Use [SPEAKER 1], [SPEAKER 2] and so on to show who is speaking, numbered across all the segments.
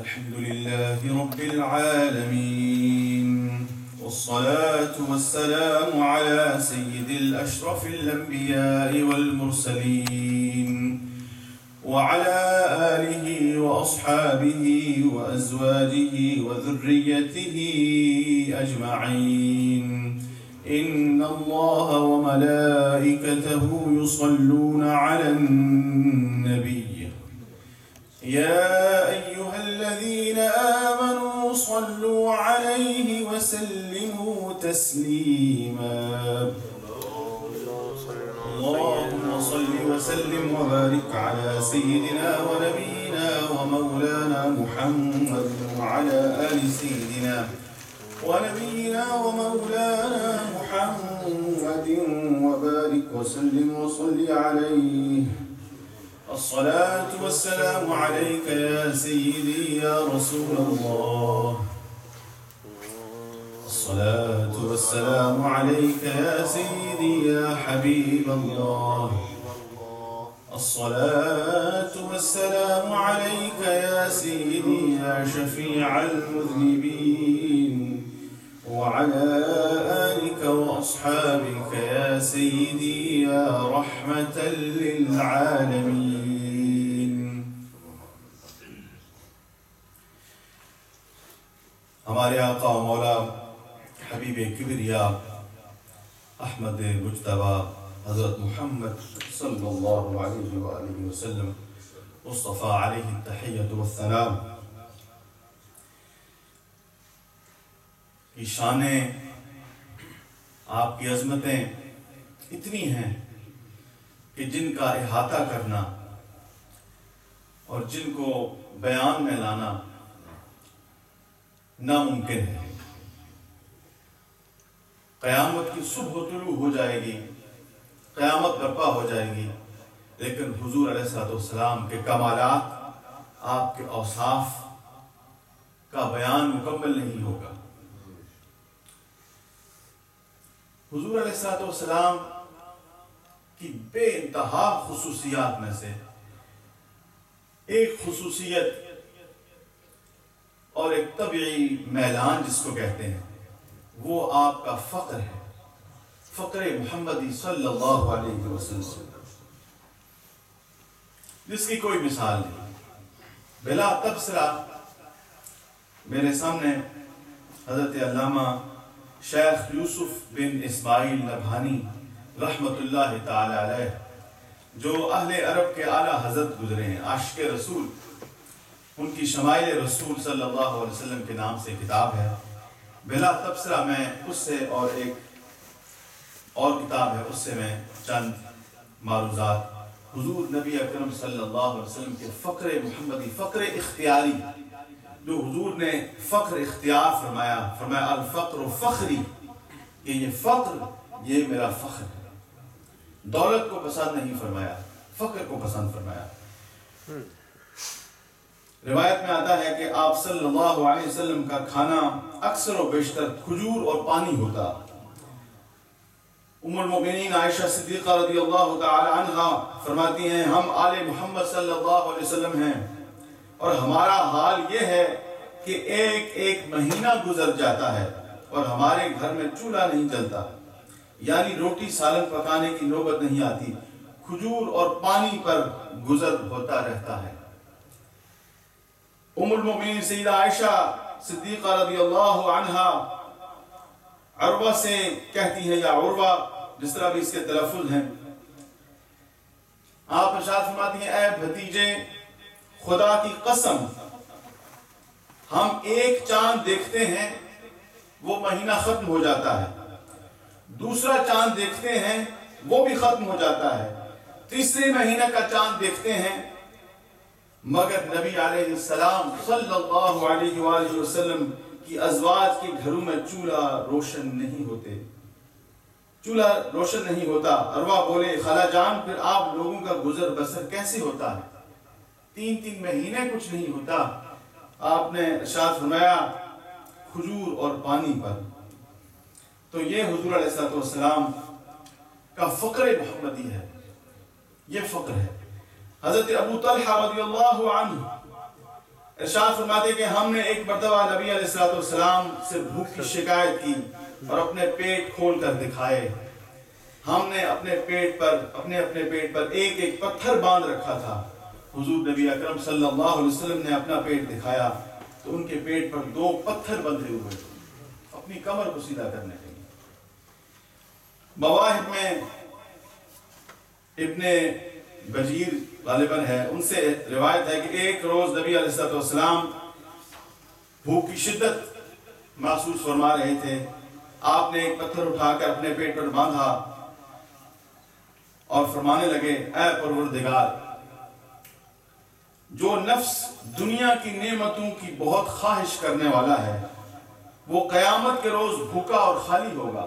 [SPEAKER 1] الحمد لله رب العالمين، والصلاة والسلام على سيد الأشرف الأنبياء والمرسلين، وعلى آله وأصحابه وأزواجه وذريته أجمعين. إن الله وملائكته يصلون على النبي يا أيها الذين آمنوا صلوا عليه وسلموا تسليما. اللهم صل وسلم وبارك على سيدنا ونبينا ومولانا محمد وعلى آل سيدنا ونبينا ومولانا محمد وبارك وسلم وصل عليه. الصلاة والسلام عليك يا سيدي يا رسول الله. الصلاة والسلام عليك يا سيدي يا حبيب الله. الصلاة والسلام عليك يا سيدي يا شفيع المذنبين، وعلى آلك وأصحابك يا سيدي يا رحمة للعالمين. ہمارے آقا و مولا حبیب کبریا احمد مجتبی حضرت محمد صلی اللہ علیہ وآلہ وسلم مصطفیٰ علیہ التحیۃ والثناء کی شانیں، آپ کی عظمتیں اتنی ہیں کہ جن کا احاطہ کرنا اور جن کو بیان میں لانا ناممکن ہے. قیامت کی صبح طلوع ہو جائے گی، قیامت برپا ہو جائے گی، لیکن حضور علیہ السلام کے کمالات، آپ کے اوصاف کا بیان مکمل نہیں ہوگا. حضور علیہ السلام کی بے انتہا خصوصیات میں سے ایک خصوصیت اور ایک طبعی میلان جس کو کہتے ہیں، وہ آپ کا فقر ہے، فقر محمدی صلی اللہ علیہ وسلم، جس کی کوئی مثال نہیں. بلا تبصرہ میرے سامنے حضرت علامہ شیخ یوسف بن اسماعیل نبہانی رحمت اللہ تعالی علیہ، جو اہل عرب کے اعلیٰ حضرت گزرے ہیں، عاشق رسول، ان کی شمائل رسول صلی اللہ علیہ وسلم کے نام سے کتاب ہے. بلا تبصرہ میں اس سے اور ایک اور کتاب ہے، اس سے میں چند معروضات حضور نبی اکرم صلی اللہ علیہ وسلم کے فقر محمدی، فقر اختیاری، جو حضور نے فقر اختیار فرمایا الفقر فخری، کہ یہ فقر یہ میرا فخر ہے. دولت کو پسند نہیں فرمایا، فقر کو پسند فرمایا. روایت میں آتا ہے کہ آپ صلی اللہ علیہ وسلم کا کھانا اکثر و بیشتر کھجور اور پانی ہوتا. ام المؤمنین عائشہ صدیقہ رضی اللہ تعالی عنہ فرماتی ہیں، ہم آل محمد صلی اللہ علیہ وسلم ہیں اور ہمارا حال یہ ہے کہ ایک مہینہ گزر جاتا ہے اور ہمارے گھر میں چولہا نہیں جلتا، یعنی روٹی سالن پکانے کی نوبت نہیں آتی، کھجور اور پانی پر گزر ہوتا رہتا ہے. ام المؤمنین سیدہ عائشہ صدیقہ رضی اللہ عنہ عروہ سے کہتی ہیں، یا عروہ، جس طرح بھی اس کے تلفظ ہیں، آپ ارشاد فرماتی ہیں، اے بھتیجے، خدا کی قسم، ہم ایک چاند دیکھتے ہیں وہ مہینہ ختم ہو جاتا ہے، دوسرا چاند دیکھتے ہیں وہ بھی ختم ہو جاتا ہے، تیسرے مہینہ کا چاند دیکھتے ہیں، مگر نبی علیہ السلام صلی اللہ علیہ وآلہ وسلم کی ازواج کے گھروں میں چولہا روشن نہیں ہوتے، چولہا روشن نہیں ہوتا. عروہ بولے، خالہ جان، پھر آپ لوگوں کا گزر بسر کیسے ہوتا ہے؟ 3 مہینے کچھ نہیں ہوتا. آپ نے ارشاد فرمایا، کھجور اور پانی پر. تو یہ حضور علیہ السلام کا فقر محمدی ہے، یہ فقر ہے. حضرت ابو طلحہ رضی اللہ عنہ ارشاد فرماتے کہ ہم نے ایک مرتبہ نبی علیہ السلام سے بھوک کی شکایت کی اور اپنے پیٹ کھول کر دکھائے. ہم نے اپنے پیٹ پر ایک ایک پتھر باندھ رکھا تھا. حضور نبی اکرم صلی اللہ علیہ وسلم نے اپنا پیٹ دکھایا تو ان کے پیٹ پر 2 پتھر بندھے ہوئے تھے اپنی کمر کو سیدھا کرنے کے لیے. مواہب میں ابن بجیر غالباً ہے، ان سے روایت ہے کہ ایک روز نبی علیہ السلام بھوک کی شدت محسوس فرما رہے تھے. آپ نے ایک پتھر اٹھا کر اپنے پیٹ پر باندھا اور فرمانے لگے اے پروردگار، جو نفس دنیا کی نعمتوں کی بہت خواہش کرنے والا ہے وہ قیامت کے روز بھوکا اور خالی ہوگا،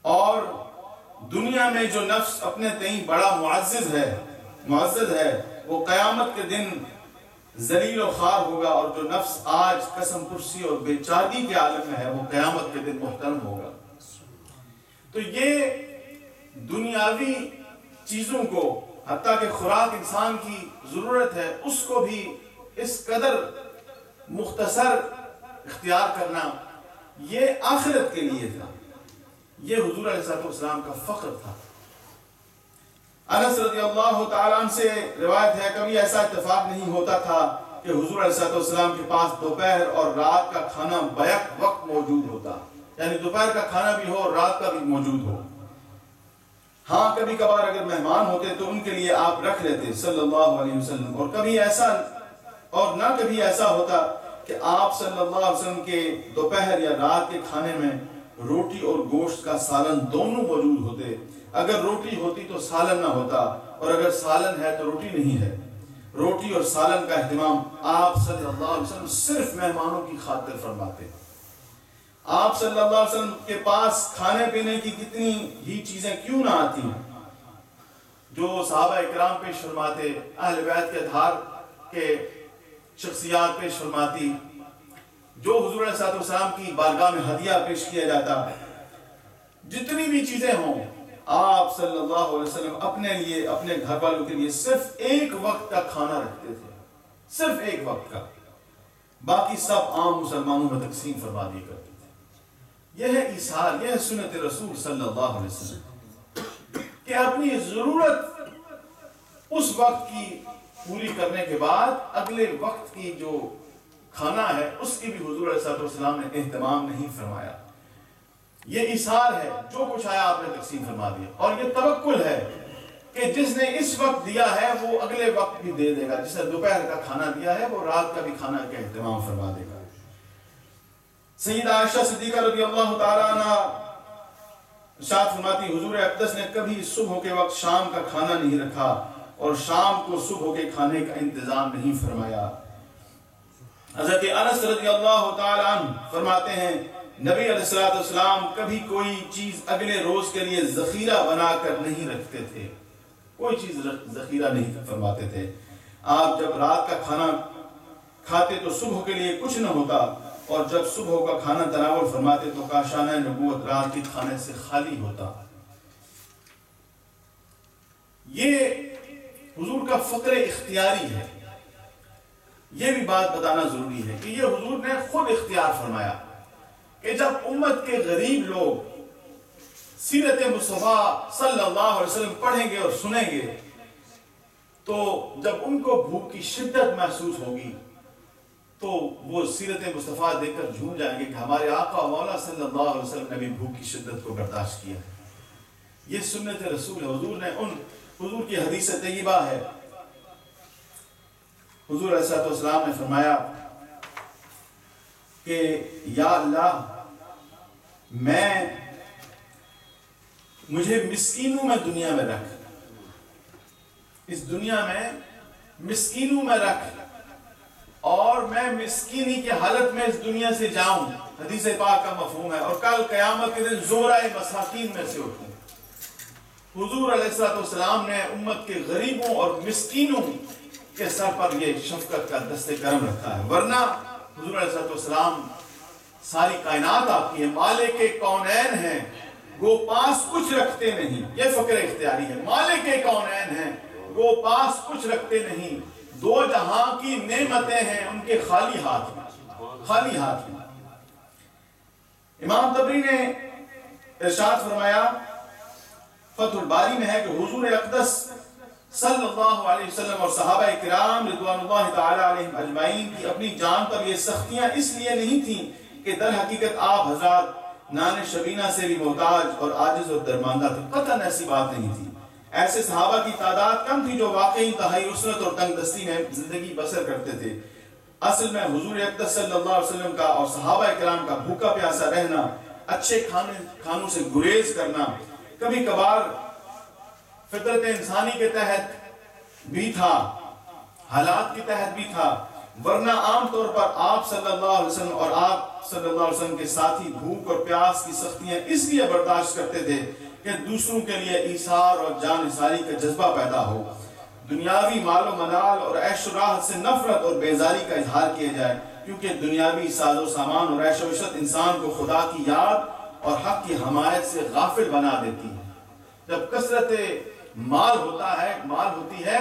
[SPEAKER 1] اور دنیا میں جو نفس اپنے تئیں بڑا معزز ہے وہ قیامت کے دن ذلیل و خوار ہوگا، اور جو نفس آج قسم پرسی اور بے چارگی کے عالم میں ہے وہ قیامت کے دن محترم ہوگا. تو یہ دنیاوی چیزوں کو، حتیٰ کہ خوراک انسان کی ضرورت ہے، اس کو بھی اس قدر مختصر اختیار کرنا، یہ آخرت کے لیے تھا. یہ حضور علیہ السلام کا فخر تھا. انس رضی اللہ تعالیٰ عنہ سے روایت ہے کبھی ایسا اتفاق نہیں ہوتا تھا کہ حضور علیہ السلام کے پاس دوپہر اور رات کا کھانا بیک وقت موجود ہوتا، یعنی دوپہر کا کھانا بھی ہو اور رات کا بھی موجود ہو. ہاں کبھی کبھار اگر مہمان ہوتے تو ان کے لیے آپ رکھ لیتے صلی اللہ علیہ وسلم، اور کبھی ایسا ہوتا کہ آپ صلی اللہ علیہ وسلم کے دوپہر یا رات کے کھانے میں روٹی اور گوشت کا سالن دونوں موجود ہوتے. اگر روٹی ہوتی تو سالن نہ ہوتا، اور اگر سالن ہے تو روٹی نہیں ہے. روٹی اور سالن کا اہتمام آپ صلی اللہ علیہ وسلم صرف مہمانوں کی خاطر فرماتے. آپ صلی اللہ علیہ وسلم کے پاس کھانے پینے کی کتنی ہی چیزیں کیوں نہ آتی جو صحابہ اکرام پیش فرماتے، اہل بیت کے ادھار کے شخصیات پیش فرماتی، جو حضور علیہ السلام کی بارگاہ میں ہدیہ پیش کیا جاتا، جتنی بھی چیزیں ہوں، آپ صلی اللہ علیہ وسلم اپنے لیے، اپنے گھر والوں کے لیے صرف ایک وقت کا کھانا رکھتے تھے، صرف ایک وقت کا، باقی سب عام مسلمانوں میں تقسیم فرما دیا کرتے تھے. یہ ہے ایثار، یہ ہے سنت رسول صلی اللہ علیہ وسلم کہ اپنی ضرورت اس وقت کی پوری کرنے کے بعد اگلے وقت کی جو کھانا ہے اس کی بھی حضور علیہ السلام نے اہتمام نہیں فرمایا. یہ ایثار ہے، جو کچھ آیا آپ نے تقسیم فرما دیا، اور یہ توکل ہے کہ جس نے اس وقت دیا ہے وہ اگلے وقت بھی دے دے گا. جس نے دوپہر کا کھانا دیا ہے وہ رات کا بھی کھانا کا اہتمام فرما دے گا. سیدہ عائشہ صدیقہ رضی اللہ تعالیٰ عنہ ارشاد فرماتی حضور اقدس نے کبھی صبح کے وقت شام کا کھانا نہیں رکھا اور شام کو صبح کے کھانے کا انتظام نہیں فرمایا. حضرت انس رضی اللہ تعالیٰ عنہ فرماتے ہیں نبی علیہ السلام کبھی کوئی چیز اگلے روز کے لیے ذخیرہ بنا کر نہیں رکھتے تھے، کوئی چیز ذخیرہ نہیں فرماتے تھے. آپ جب رات کا کھانا کھاتے تو صبح کے لیے کچھ نہ ہوتا، اور جب صبح کا کھانا تناول فرماتے تو کاشانہ نبوت رات کے کھانے سے خالی ہوتا. یہ حضور کا فقر اختیاری ہے. یہ بھی بات بتانا ضروری ہے کہ یہ حضور نے خود اختیار فرمایا کہ جب امت کے غریب لوگ سیرت مصطفیٰ صلی اللہ علیہ وسلم پڑھیں گے اور سنیں گے تو جب ان کو بھوک کی شدت محسوس ہوگی تو وہ سیرت مصطفیٰ دیکھ کر جھوم جائیں گے کہ ہمارے آقا مولا صلی اللہ علیہ وسلم نے بھی بھوک کی شدت کو برداشت کیا ہے. یہ سنت رسول ہے. حضور کی حدیث طیبہ ہے. حضور علیہ السلام نے فرمایا کہ یا اللہ مجھے مسکینوں میں دنیا میں رکھ، اس دنیا میں مسکینوں میں رکھ، اور میں مسکینی کی حالت میں اس دنیا سے جاؤں. حدیث پاک کا مفہوم ہے. اور کل قیامت کے دن زمرہ مساکین میں سے اٹھوں. حضور علیہ السلام نے امت کے غریبوں اور مسکینوں کے سر پر یہ شفقت کا دست کرم رکھا ہے. ورنہ حضور علیہ السلام ساری کائنات آپ کی ہے، مالک کونین ہیں، گو پاس کچھ رکھتے نہیں. یہ فقر اختیاری ہے. مالک کونین ہیں، گو پاس کچھ رکھتے نہیں، دو جہاں کی نعمتیں ہیں ان کے خالی ہاتھ میں. امام طبری نے ارشاد فرمایا فتح الباری میں ہے کہ حضور اقدس صلی اللہ علیہ وسلم اور صحابہ کرام رضوان اللہ تعالی علیہم اجمعین کی اپنی جان پر یہ سختیاں اس لیے نہیں تھیں کہ در حقیقت آپ حضرات نان شبینہ سے بھی محتاج اور عاجز اور درماندہ تھے. قطعاً ایسی بات نہیں تھی. ایسے صحابہ کی تعداد کم تھی جو واقعی انتہائی عسرت اور تنگ دستی میں زندگی بسر کرتے تھے. اصل میں حضور اقدس صلی اللہ علیہ وسلم کا اور صحابہ کرام کا بھوکا پیاسا رہنا، اچھے کھانوں سے گریز کرنا کبھی کبھار فطرت انسانی کے تحت بھی تھا، حالات کے تحت بھی تھا، ورنہ عام طور پر آپ صلی اللہ علیہ وسلم اور آپ صلی اللہ علیہ وسلم کے ساتھی بھوک اور پیاس کی سختیاں اس لیے برداشت کرتے تھے کہ دوسروں کے لیے ایثار اور جان نثاری کا جذبہ پیدا ہو، دنیاوی مال و منال اور عیش و راحت سے نفرت اور بیزاری کا اظہار کیا جائے، کیونکہ دنیاوی ساز و سامان اور عیش و عشرت انسان کو خدا کی یاد اور حق کی حمایت سے غافل بنا دیتی ہے. جب کثرت مال ہوتی ہے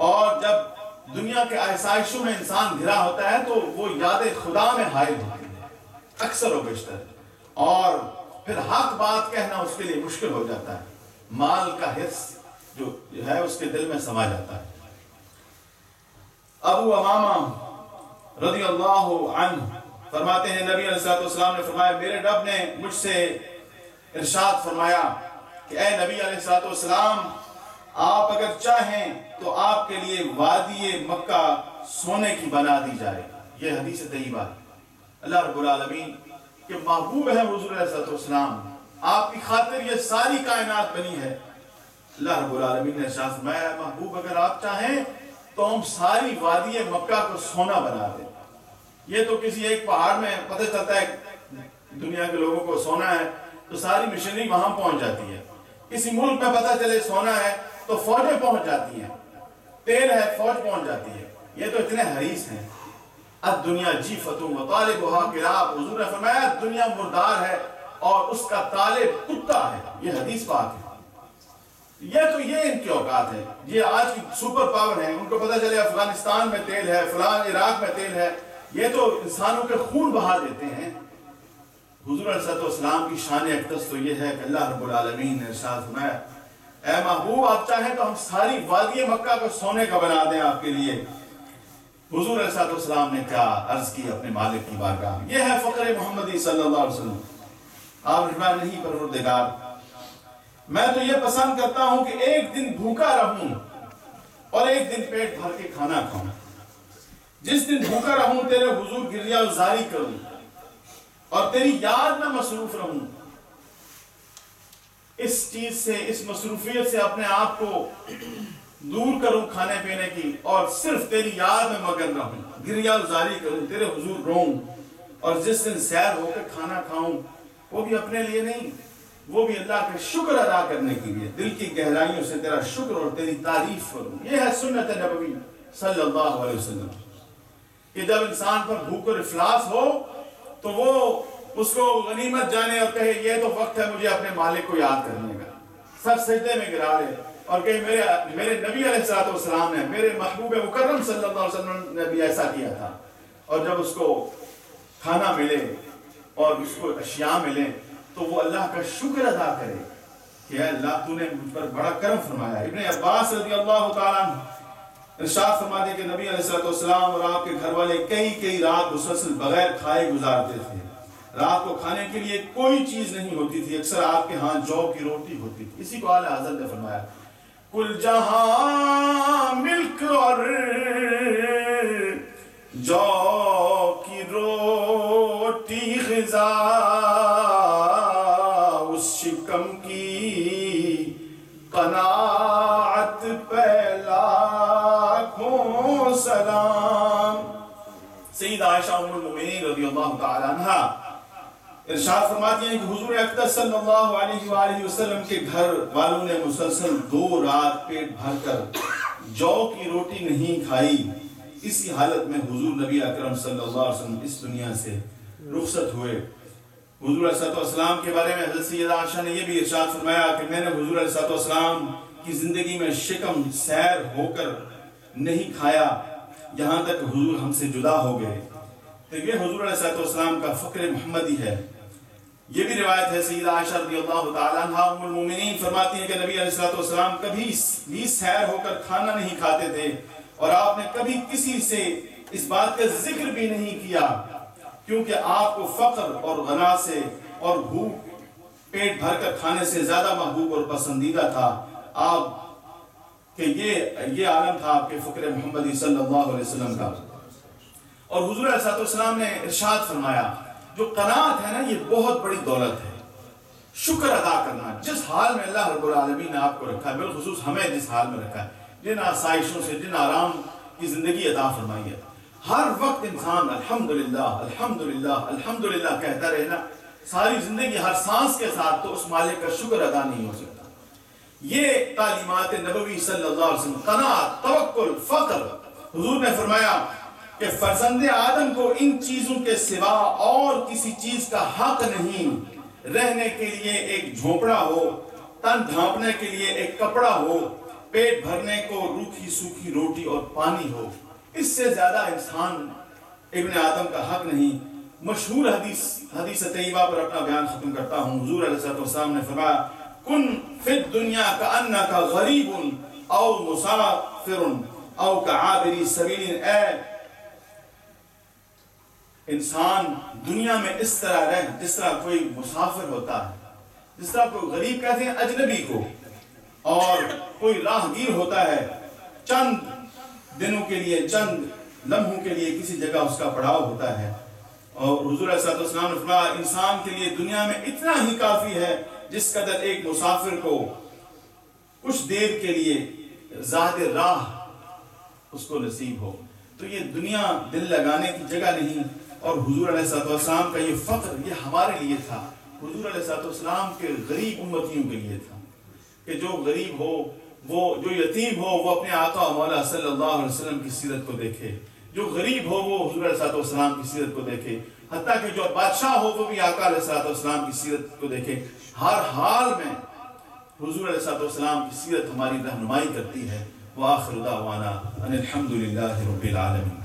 [SPEAKER 1] اور جب دنیا کے آسائشوں میں انسان گھرا ہوتا ہے تو وہ یاد خدا میں حائل ہوتی ہے اکثر و بیشتر، اور پھر حق بات کہنا اس کے لیے مشکل ہو جاتا ہے. مال کا حرص جو ہے اس کے دل میں سما جاتا ہے. ابو امامہ رضی اللہ عنہ فرماتے ہیں نبی علیہ السلام نے فرمایا میرے رب نے مجھ سے ارشاد فرمایا کہ اے نبی علیہ السلام آپ اگر چاہیں تو آپ کے لیے وادی مکہ سونے کی بنا دی جائے. یہ حدیث طیبہ ہے. اللہ رب العالمین کے محبوب ہے حضور علیہ السلام، آپ کی خاطر یہ ساری کائنات بنی ہے. اللہ رب العالمین نے ارشاد فرمایا محبوب اگر آپ چاہیں تو ہم ساری وادی مکہ کو سونا بنا دیں. یہ تو کسی ایک پہاڑ میں پتہ چلتا ہے دنیا کے لوگوں کو سونا ہے تو ساری مشنری وہاں پہنچ جاتی ہے. کسی ملک میں پتہ چلے سونا ہے تو فوجیں پہنچ جاتی ہیں، تیل ہے فوج پہنچ جاتی ہے. یہ تو اتنے حریص ہیں. الدنیا جیفۃ وطالبها کلاب، حضور نے فرمایا دنیا مردار ہے اور اس کا طالب کتا ہے. یہ حدیث پاک ہے. یہ ان کی اوقات ہے. یہ آج کی سپر پاور ہیں، ان کو پتہ چلے افغانستان میں تیل ہے، فلان عراق میں تیل ہے. یہ تو انسانوں کے خون بہا دیتے ہیں. حضور علیہ السلام کی شان اقدس تو یہ ہے کہ اللہ رب العالمین نے ارشاد فرمایا اے محبوب آپ چاہیں تو ہم ساری وادی مکہ کو سونے کا بنا دیں آپ کے لیے. حضور علیہ السلام نے کیا عرض کی اپنے مالک کی بارگاہ. یہ ہے فقر محمدی صلی اللہ علیہ وسلم. آپ فرمایا نہیں پروردگار میں تو یہ پسند کرتا ہوں کہ ایک دن بھوکا رہوں اور ایک دن پیٹ بھر کے کھانا کھاؤں. جس دن بھوکا رہوں تیرے حضور گریہ زاری کروں اور تیری یاد میں مصروف رہوں. اس چیز سے، اس مصروفیت سے اپنے آپ کو دور کروں کھانے پینے کی اور صرف تیری یاد میں مگن رہوں، گریہ زاری کروں، تیرے حضور روؤں. اور جس دن سیر ہو کے کھانا کھاؤں وہ بھی اپنے لیے نہیں، وہ بھی اللہ کا شکر ادا کرنے کے لیے دل کی گہرائیوں سے تیرا شکر اور تیری تعریف کروں. یہ ہے سنت نبوی صلی اللہ علیہ وسلم کہ جب انسان پر بھوک اور افلاس ہو تو وہ اس کو غنیمت جانے اور کہے یہ تو وقت ہے مجھے اپنے مالک کو یاد کرنے کا. سر سجدے میں گرا لے اور کہے میرے نبی علیہ السلام نے، میرے محبوب مکرم صلی اللہ علیہ وسلم نے بھی ایسا کیا تھا. اور جب اس کو کھانا ملے اور اس کو اشیاء ملے تو وہ اللہ کا شکر ادا کرے کہ اے اللہ تو نے مجھ پر بڑا کرم فرمایا. ابن عباس رضی اللہ تعالیٰ عنہ ارشاد فرماتے کہ نبی علیہ السلام اور آپ کے گھر والے کئی رات مسلسل بغیر کھائے گزارتے تھے. رات کو کھانے کے لیے کوئی چیز نہیں ہوتی تھی، اکثر آپ کے ہاں جو کی روٹی ہوتی تھی. اسی کو اعلیٰ حضرت نے فرمایا کل جہاں ملک اور جو کی روٹی غذا، اس شکم کی قناعت پہلا لاکھوں سلام. سید عائشہ ام المؤمنین رضی اللہ تعالی عنہا ارشاد فرماتی ہیں کہ حضور اقدس صلی اللہ علیہ وآلہ وسلم کے گھر والوں نے مسلسل 2 رات پیٹ بھر کر جو کی روٹی نہیں کھائی. اسی حالت میں حضور نبی اکرم صلی اللہ علیہ وسلم اس دنیا سے رخصت ہوئے. حضور علیہ السلام کے بارے میں حضرت سیدہ عائشہ نے یہ بھی ارشاد فرمایا کہ میں نے حضور علیہ السلام کی زندگی میں شکم سیر ہو کر نہیں کھایا یہاں تک حضور ہم سے جدا ہو گئے۔ تو یہ حضور علیہ السلام کا فقر محمدی ہے۔ یہ بھی روایت ہے، سیدہ عائشہ رضی اللہ تعالیٰ عنہ ام المومنین فرماتی ہیں کہ نبی علیہ السلام کبھی بھی سیر ہو کر کھانا نہیں کھاتے تھے، اور آپ نے کبھی کسی سے اس بات کا ذکر بھی نہیں کیا، کیونکہ آپ کو فقر اور غنا سے اور بھوک پیٹ بھر کر کھانے سے زیادہ محبوب اور پسندیدہ تھا۔ آپ کہ یہ عالم تھا آپ کے فقر محمدی صلی اللہ علیہ وسلم کا۔ اور حضور علیہ السلام نے ارشاد فرمایا، جو قناعت ہے نا، یہ بہت بڑی دولت ہے۔ شکر ادا کرنا، جس حال میں اللہ رب العالمین نے آپ کو رکھا ہے، بالخصوص ہمیں جس حال میں رکھا ہے، جن آسائشوں سے، جن آرام کی زندگی عطا فرمائی ہے، ہر وقت انسان الحمدللہ الحمدللہ الحمدللہ کہتا رہے نا ساری زندگی، ہر سانس کے ساتھ، تو اس مالک کا شکر ادا نہیں ہو سکتا۔ یہ تعلیمات نبوی صلی اللہ علیہ وسلم، قناعت، توکل، فقر۔ حضور نے فرمایا کہ فرزند آدم کو ان چیزوں کے سوا اور کسی چیز کا حق نہیں، رہنے کے لیے ایک جھونپڑا ہو، تن ڈھانپنے کے لیے ایک کپڑا ہو، پیٹ بھرنے کو روکھی سوکھی روٹی اور پانی ہو، اس سے زیادہ انسان ابن آدم کا حق نہیں۔ مشہور حدیث طیبہ پر اپنا بیان ختم کرتا ہوں۔ حضور علیہ السلام نے فرمایا، کن فی الدنیا کأنک غریب او مسافر او کعابری سبیل۔ اے انسان دنیا میں اس طرح رہ جس طرح کوئی مسافر ہوتا ہے، جس طرح کوئی غریب کہتے ہیں اجنبی کو، اور کوئی راہگیر ہوتا ہے، چند دنوں کے لیے، چند لمحوں کے لیے کسی جگہ اس کا پڑاؤ ہوتا ہے۔ اور حضور علیہ السلام نے فرمایا، انسان کے لیے دنیا میں اتنا ہی کافی ہے جس قدر ایک مسافر کو کچھ دیر کے لیے زاد راہ اس کو نصیب ہو۔ تو یہ دنیا دل لگانے کی جگہ نہیں۔ اور حضور علیہ السلام کا یہ فقر، یہ ہمارے لیے تھا، حضور علیہ السلام کے غریب امتیوں کے لیے تھا، کہ جو غریب ہو، وہ جو یتیم ہو، وہ اپنے آقا مولا صلی اللہ علیہ وسلم کی سیرت کو دیکھے، جو غریب ہو وہ حضور علیہ السلام کی سیرت کو دیکھے، حتیٰ کہ جو بادشاہ ہو وہ بھی آقا علیہ السلام کی سیرت کو دیکھے۔ ہر حال میں حضور علیہ السلام کی سیرت ہماری رہنمائی کرتی ہے۔ وآخر دعوانا ان الحمد للہ رب العالمین۔